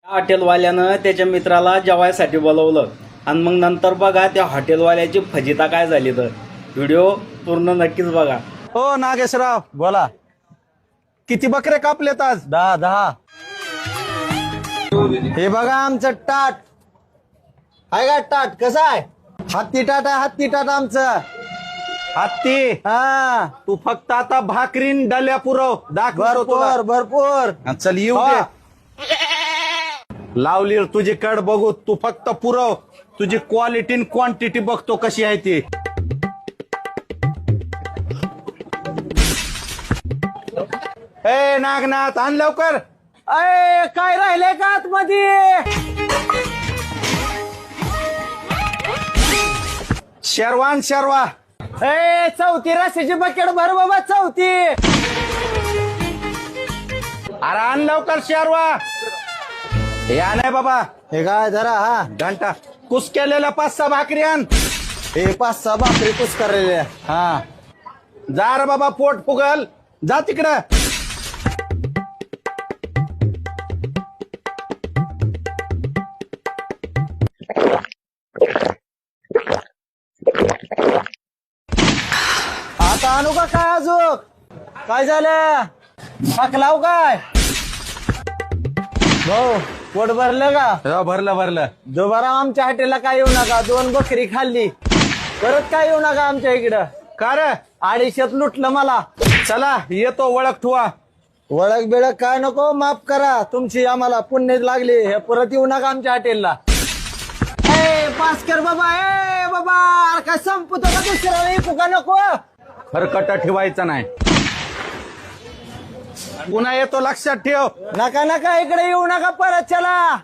हॉटेलवाल्यानं त्याच्या मित्राला जेवायसाठी बोलवलं आणि मग नंतर बघा त्या हॉटेलवाल्याची फजिता काय झाली तर व्हिडिओ पूर्ण नक्कीच बघा. हो नागेशराव बोला. किती बकरे कापलेत आज? 10. हे बघा आमचं टाट आहे का? टाट कसं आहे? हत्ती टाट आहे, हत्ती टाट आमचं. हत्ती. हा तू फक्त आता भाकरीन डल्या पुरव दाखवतो तुला. भरपूर हा, चल येऊ हा. दे. लावली तुझी कड बघू, तू फक्त पुरव. तुझी क्वालिटी क्वांटिटी बघतो कशी आहे ती. ए नागनाथ आण लवकर. अय काय राहिलंय का आतमध्ये? शेरवान शेरवा. ए चौथी रस्त्याची बकेट भर बाबा, चौथी. अरे आण लवकर शेरवा. हे नाही बाबा, हे काय धरा. हा घंटा कुस केलेल्या 5-6 भाकरी आण. हे 5-6 भाकरी कुस करायला. हा जा रे बाबा, पोट फुगल. जा तिकडं. आता आणू का काय अजून? काय झालं? लाव काय भाऊ? पोट भरलं का? हो, भरलं. दुबारा आमच्या हॉटेलला काय येऊ नका. 2 बकरी खाल्ली, परत काय येऊ नका आमच्या इकडं. का रे? 250 लुटलं मला. चला येतो, ओळख ठेवा. ओळख बिळख काय नको, माफ करा. तुमची आम्हाला पुण्य लागली. हे परत येऊ नका आमच्या हॉटेलला. ए पास कर बाबा. ए बाबा, अरे काय संपतो का दुसऱ्या येऊ का नको? खरकट ठेवायचा नाही. पुन्हा येतो, लक्षात ठेव. नका इकडे येऊ नका परत. चला.